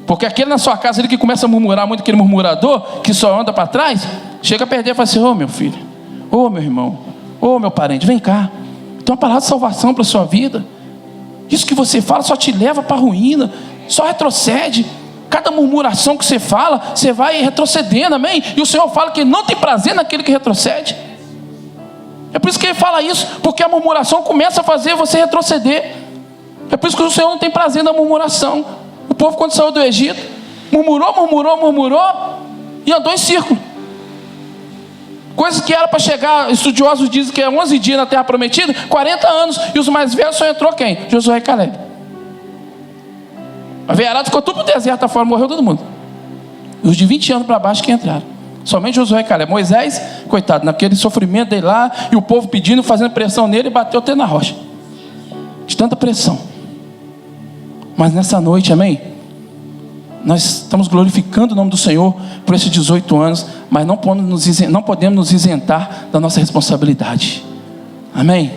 Porque aquele na sua casa, ele que começa a murmurar muito, aquele murmurador, que só anda para trás, chega a perder e fala assim: ô meu filho, ô meu irmão, ô meu parente, vem cá. Tem uma palavra de salvação para a sua vida. Isso que você fala só te leva para a ruína, só retrocede. Cada murmuração que você fala, você vai retrocedendo, amém? E o Senhor fala que não tem prazer naquele que retrocede. É por isso que ele fala isso, porque a murmuração começa a fazer você retroceder. É por isso que o Senhor não tem prazer na murmuração. O povo, quando saiu do Egito, murmurou e andou em círculo. Coisas que era para chegar, estudiosos dizem que é 11 dias na terra prometida, 40 anos, e os mais velhos só entrou quem? Josué e Caleb. A veiarada ficou tudo no deserto afora, morreu todo mundo. E os de 20 anos para baixo que entraram. Somente Josué e Caleb. Moisés, coitado, naquele sofrimento dele lá, e o povo pedindo, fazendo pressão nele, e bateu até na rocha. De tanta pressão. Mas nessa noite, amém? Nós estamos glorificando o nome do Senhor por esses 18 anos, mas não podemos nos isentar da nossa responsabilidade. Amém?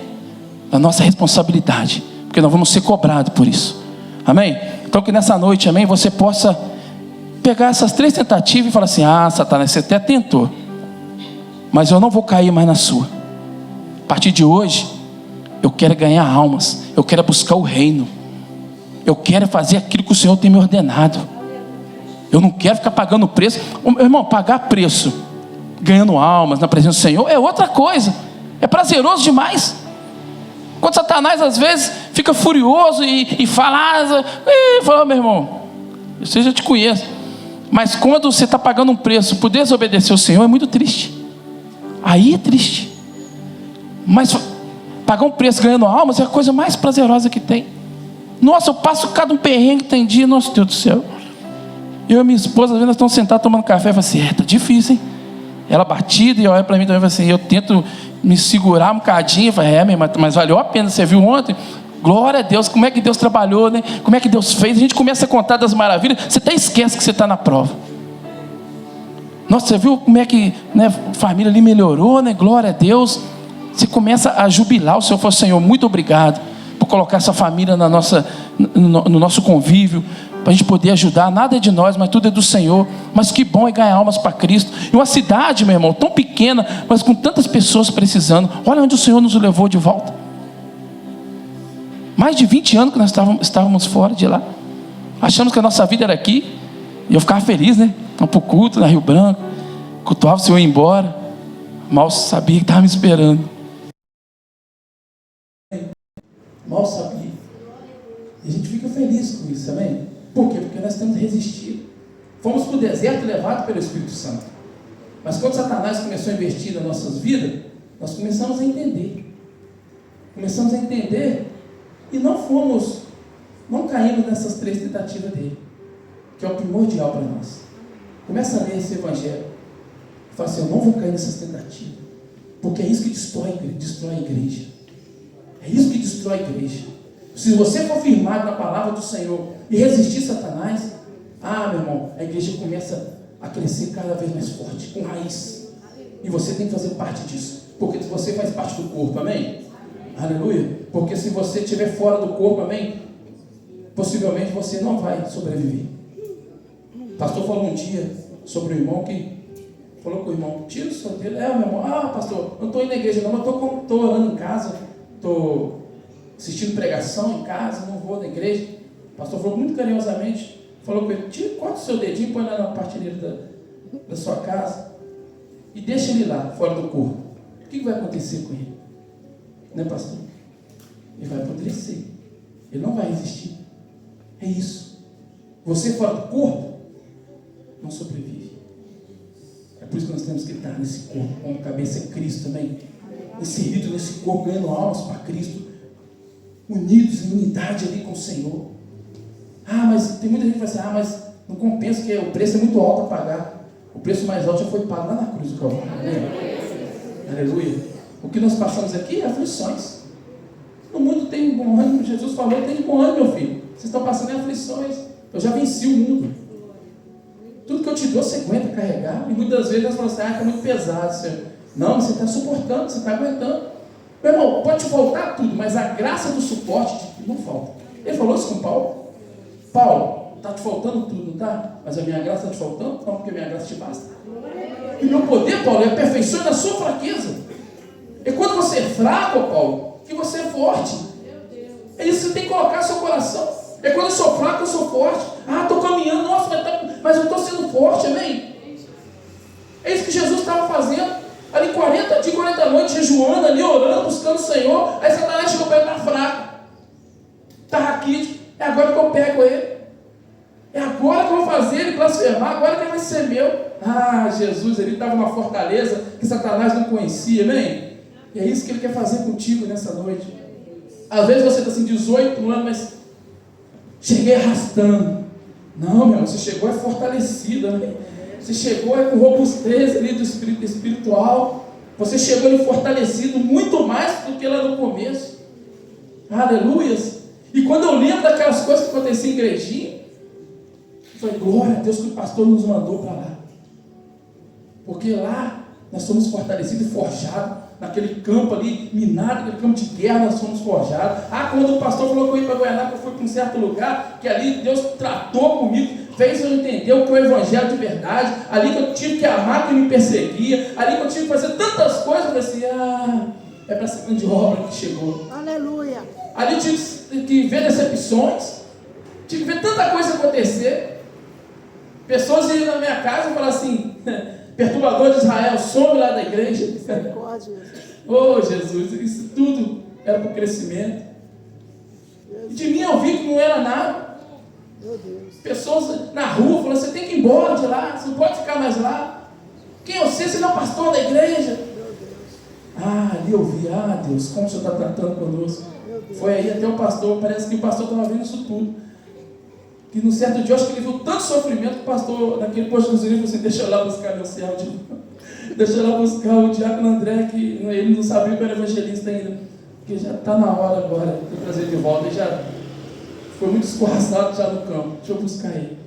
Da nossa responsabilidade, porque nós vamos ser cobrados por isso. Amém? Então que nessa noite, amém, você possa pegar essas 3 tentativas e falar assim: ah, Satanás, você até tentou, mas eu não vou cair mais na sua. A partir de hoje, eu quero ganhar almas, eu quero buscar o reino, eu quero fazer aquilo que o Senhor tem me ordenado. Eu não quero ficar pagando preço. Meu irmão, pagar preço ganhando almas na presença do Senhor, é outra coisa, é prazeroso demais. Quando Satanás às vezes fica furioso e fala, meu irmão, eu já te conheço, mas quando você está pagando um preço por desobedecer o Senhor, é muito triste. Aí é triste. Mas pagar um preço ganhando almas é a coisa mais prazerosa que tem. Nossa, eu passo cada um perrengue que tem dia, nossa Deus do céu. Eu e minha esposa, às vezes nós estamos sentados tomando café, eu falo assim, tá difícil, hein? Ela batida e olha para mim também, fala assim, eu tento me segurar um bocadinho, eu falo, mas valeu a pena, você viu ontem? Glória a Deus, como é que Deus trabalhou, né? Como é que Deus fez? A gente começa a contar das maravilhas, você até esquece que você está na prova. Nossa, você viu como é que, né, a família ali melhorou, né? Glória a Deus. Você começa a jubilar o Senhor, fala, Senhor, muito obrigado por colocar essa família no nosso convívio, para a gente poder ajudar. Nada é de nós, mas tudo é do Senhor. Mas que bom é ganhar almas para Cristo. E uma cidade, meu irmão, tão pequena, mas com tantas pessoas precisando. Olha onde o Senhor nos levou de volta. Mais de 20 anos que nós estávamos fora de lá. Achamos que a nossa vida era aqui. E eu ficava feliz, né? Vamos para o culto na Rio Branco. Cultuava, o Senhor ia embora. Mal sabia que estava me esperando. Mal sabia. E a gente fica feliz com isso, amém? Por quê? Porque nós temos resistido. Fomos para o deserto levados pelo Espírito Santo. Mas quando Satanás começou a investir nas nossas vidas, nós começamos a entender. Começamos a entender e não caímos nessas 3 tentativas dele, que é o primordial para nós. Começa a ler esse evangelho. Fala assim, eu não vou cair nessas tentativas, porque é isso que destrói a igreja. É isso que destrói a igreja. Se você for firmado na palavra do Senhor e resistir a Satanás, meu irmão, a igreja começa a crescer cada vez mais forte, com raiz. E você tem que fazer parte disso, porque você faz parte do corpo, amém? Aleluia. Porque se você estiver fora do corpo, amém, possivelmente você não vai sobreviver. O pastor falou um dia sobre o irmão que falou com o irmão, tira o seu dele. Meu irmão, pastor, eu não estou indo na igreja não, mas estou orando em casa, estou assistindo pregação em casa, não vou na igreja. O pastor falou muito carinhosamente, falou com ele, corta o seu dedinho, põe lá na partilheira da sua casa e deixa ele lá, fora do corpo. O que vai acontecer com ele? Né, pastor? Ele vai apodrecer, ele não vai resistir. É isso. Você fora do corpo não sobrevive. É por isso que nós temos que estar nesse corpo, com a cabeça em Cristo também, inserido nesse corpo, ganhando almas para Cristo, unidos em unidade ali com o Senhor. Mas tem muita gente que fala assim, mas não compensa, porque o preço é muito alto a pagar. O preço mais alto já foi pago lá na cruz do Calvário. Aleluia. O que nós passamos aqui é aflições. No mundo tem bom ânimo, Jesus falou, tem bom ânimo, meu filho. Vocês estão passando em aflições. Eu já venci o mundo. Tudo que eu te dou, você aguenta carregar. E muitas vezes nós falamos assim, está muito pesado, Senhor. Não, você está suportando, você está aguentando. Meu irmão, pode te faltar tudo, mas a graça do suporte não falta. Ele falou isso com Paulo. Paulo, está te faltando tudo, não está? Mas a minha graça está te faltando? Não, porque a minha graça te basta. E meu poder, Paulo, é aperfeiçoar na sua fraqueza. E quando você é fraco, Paulo, que você é forte. É isso que você tem que colocar no seu coração. É quando eu sou fraco, eu sou forte. Estou caminhando, nossa, mas eu estou sendo forte, amém? É isso que Jesus estava fazendo. Ali 40 noites, jejuando, ali orando, buscando o Senhor. Aí Satanás chegou para ele, está fraco, está raquítico. É agora que eu pego ele. É agora que eu vou fazer ele blasfemar. Agora que ele vai ser meu. Jesus, ele estava numa fortaleza que Satanás não conhecia, amém? E é isso que ele quer fazer contigo nessa noite. Às vezes você está assim, 18 anos, mas cheguei arrastando. Não, meu irmão, você chegou fortalecido, amém? Você chegou com robustez ali do espírito espiritual. Você chegou ali fortalecido muito mais do que lá no começo. Aleluias. E quando eu lembro daquelas coisas que aconteciam em igrejinha, eu falei, glória a Deus que o pastor nos mandou para lá. Porque lá nós somos fortalecidos e forjados. Naquele campo ali, minado, naquele campo de guerra, nós fomos forjados. Quando o pastor falou que eu ia para Goiânia, que eu fui para um certo lugar, que ali Deus tratou comigo, fez eu entender o que é o evangelho de verdade, ali que eu tive que amar quem me perseguia, ali que eu tive que fazer tantas coisas, eu falei assim, é para essa grande obra que chegou. Aleluia. Ali eu tive que ver decepções, tive que ver tanta coisa acontecer. Pessoas iam na minha casa e falavam assim, Perturbador de Israel, some lá da igreja. Oh, Jesus, isso tudo era para o crescimento. E de mim eu vi que não era nada. Pessoas na rua falando, você tem que ir embora de lá, você não pode ficar mais lá. Quem é você? Você não é o pastor da igreja. Ali eu vi, Deus, como o Senhor está tratando conosco. Foi aí até o pastor, parece que o pastor estava vendo isso tudo. Que num certo dia, eu acho que ele viu tanto sofrimento que o pastor, naquele posto de gasolina, falou assim, deixa eu lá buscar meu servo de novo. Deixa eu lá buscar o diácono André, que ele não sabia que eu era evangelista ainda. Porque já está na hora agora de trazer de volta. Ele já foi muito escorraçado já no campo. Deixa eu buscar ele.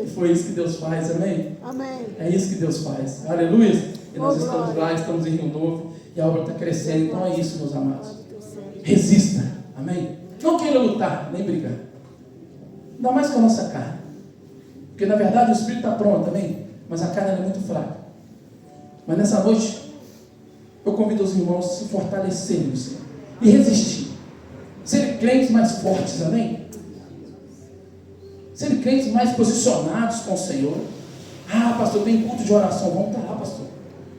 E foi isso que Deus faz, amém? Amém. É isso que Deus faz, aleluia. E nós estamos lá, estamos em Rio Novo, e a obra está crescendo. Então é isso, meus amados. Resista, amém? Não queira lutar, nem brigar. Ainda mais com a nossa carne. Porque na verdade o espírito está pronto, amém? Mas a carne é muito fraca. Mas nessa noite, eu convido os irmãos a se fortalecerem no Senhor e resistir. Serem crentes mais fortes, amém? Serem crentes mais posicionados com o Senhor. Pastor, tem culto de oração. Vamos estar lá, pastor.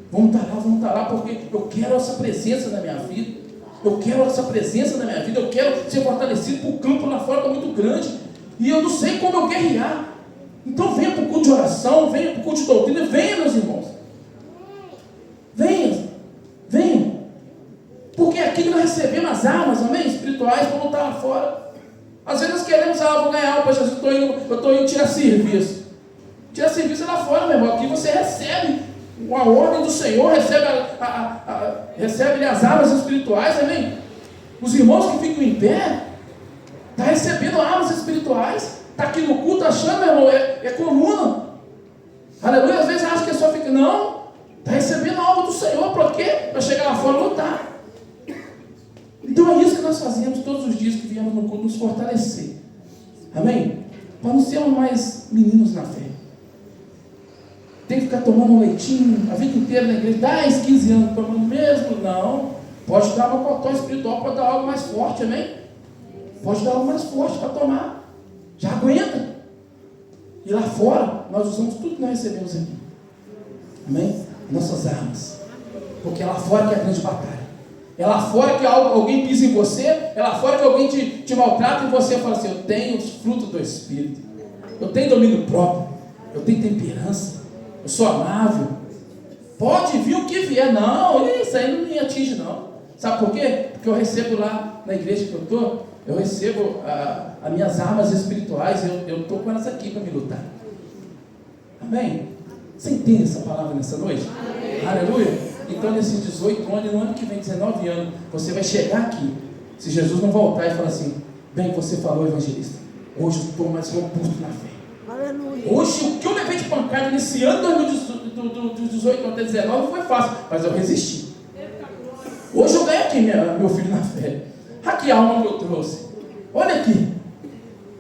Vamos estar lá, porque eu quero essa presença na minha vida. Eu quero essa presença na minha vida. Eu quero ser fortalecido, porque o campo lá fora está muito grande. E eu não sei como eu guerrear. Então venha para o culto de oração, venha para o culto de doutrina, venha, meus irmãos. Venha. Porque aqui nós recebemos as armas, amém? Espirituais para lutar lá fora. Às vezes nós queremos, vou ganhar algo para Jesus, eu estou indo tirar serviço. Tirar serviço é lá fora, meu irmão. Aqui você recebe a ordem do Senhor, recebe as armas espirituais, amém? Os irmãos que ficam em pé, está recebendo armas espirituais, está aqui no culto achando, meu irmão, é coluna. Aleluia, às vezes acha que só fica, não, está recebendo algo do Senhor, para quê? Para chegar lá fora e lutar. Então é isso que nós fazemos todos os dias que viemos no culto, nos fortalecer, amém? Para não sermos mais meninos na fé. Tem que ficar tomando um leitinho a vida inteira na igreja, 10, 15 anos tomando mesmo, não. Pode dar uma cotó espiritual, pode dar algo mais forte, amém? Pode dar algo mais forte para tomar. Já aguenta. E lá fora, nós usamos tudo que nós recebemos aqui. Amém? Nossas armas. Porque é lá fora que é a grande batalha. É lá fora que alguém pisa em você. É lá fora que alguém te maltrata e você fala assim, eu tenho os frutos do Espírito. Eu tenho domínio próprio. Eu tenho temperança. Eu sou amável. Pode vir o que vier. Não, isso aí não me atinge não. Sabe por quê? Porque eu recebo lá na igreja que eu estou, eu recebo as minhas armas espirituais, eu estou com elas aqui para me lutar. Amém? Você entende essa palavra nessa noite? Amém. Aleluia. Então nesses 18 anos, no ano que vem, 19 anos, você vai chegar aqui, se Jesus não voltar e falar assim, bem, você falou, evangelista, hoje eu estou mais robusto na fé. Aleluia. Hoje o que eu levei de pancada nesse ano dos 18 até 19 foi fácil, mas eu resisti. Hoje eu ganhei aqui meu filho na fé. Aqui a alma que eu trouxe. Olha aqui.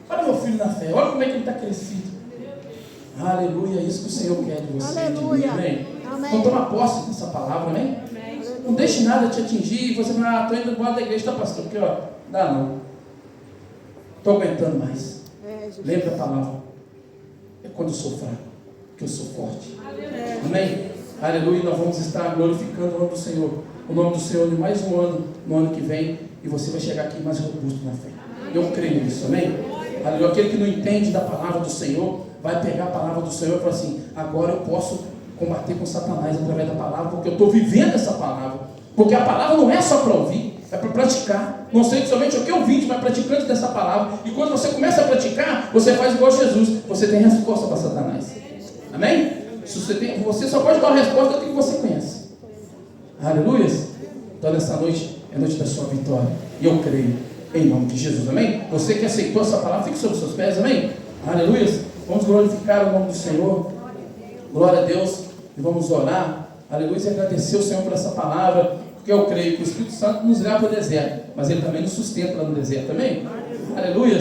Olha meu filho na fé. Olha como é que ele está crescido. Aleluia. É isso que o Senhor quer de você. Aleluia. De mim, amém? Amém. Então toma posse dessa palavra, amém? Amém. Não deixe nada te atingir e você vai, estou indo embora da igreja, tá, pastor? Porque, dá não. Estou aguentando mais. Lembra a palavra. É quando eu sou fraco, que eu sou forte. Amém? Aleluia. Nós vamos estar glorificando o nome do Senhor. O nome do Senhor de mais um ano, no ano que vem, e você vai chegar aqui mais robusto na fé. Eu creio nisso, amém? Aleluia. Aquele que não entende da palavra do Senhor, vai pegar a palavra do Senhor e falar assim, agora eu posso combater com Satanás através da palavra, porque eu estou vivendo essa palavra. Porque a palavra não é só para ouvir, é para praticar. Não sei somente o que eu vi, mas praticante dessa palavra. E quando você começa a praticar, você faz igual a Jesus. Você tem resposta para Satanás. Amém? Você só pode dar uma resposta daquilo que você conhece. Aleluia. Então nessa noite é a noite da sua vitória. E eu creio em nome de Jesus. Amém? Você que aceitou essa palavra, fique sobre os seus pés. Amém? Aleluia. Vamos glorificar o nome do Senhor. Glória a Deus. E vamos orar. Aleluia. E agradecer ao Senhor por essa palavra. Porque eu creio que o Espírito Santo nos leva para o deserto. Mas Ele também nos sustenta lá no deserto. Amém? Aleluia.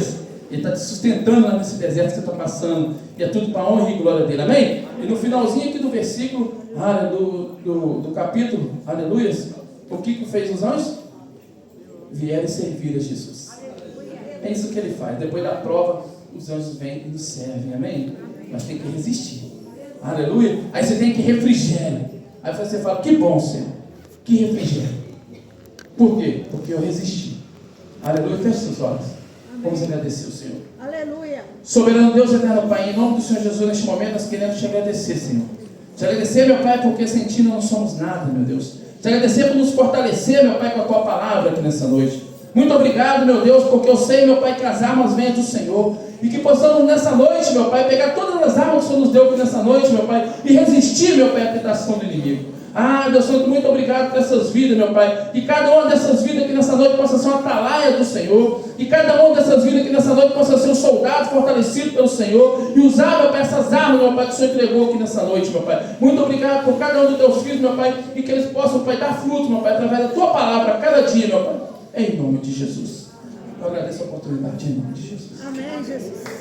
Ele está te sustentando lá nesse deserto que você está passando. E é tudo para a honra e glória dele. Amém? E no finalzinho aqui do versículo, do capítulo, aleluia, o que fez os anjos? Vieram servir a Jesus. É isso que ele faz. Depois da prova, os anjos vêm e nos servem. Amém? Mas tem que resistir. Aleluia. Aí você tem que refrigério. Aí você fala, que bom, Senhor. Que refrigério. Por quê? Porque eu resisti. Aleluia. Feche seus olhos. Vamos agradecer o Senhor. Aleluia. Soberano Deus, eterno Pai, em nome do Senhor Jesus, neste momento nós queremos te agradecer, Senhor. Te agradecer, meu Pai, porque sem ti nós não somos nada, meu Deus. Te agradecer por nos fortalecer, meu Pai, com a tua palavra aqui nessa noite. Muito obrigado, meu Deus, porque eu sei, meu Pai, que as armas vêm do Senhor. E que possamos nessa noite, meu Pai, pegar todas as armas que o Senhor nos deu aqui nessa noite, meu Pai, e resistir, meu Pai, à tentação do inimigo. Ah, Deus Santo, muito obrigado por essas vidas, meu Pai. Que cada uma dessas vidas aqui nessa noite possa ser uma atalaia do Senhor. E cada uma dessas vidas aqui nessa noite possa ser um soldado fortalecido pelo Senhor. E usar, meu Pai, essas armas, meu Pai, que o Senhor entregou aqui nessa noite, meu Pai. Muito obrigado por cada um dos teus filhos, meu Pai. E que eles possam, Pai, dar fruto, meu Pai, através da tua palavra a cada dia, meu Pai. Em nome de Jesus. Eu agradeço a oportunidade em nome de Jesus. Amém, Jesus.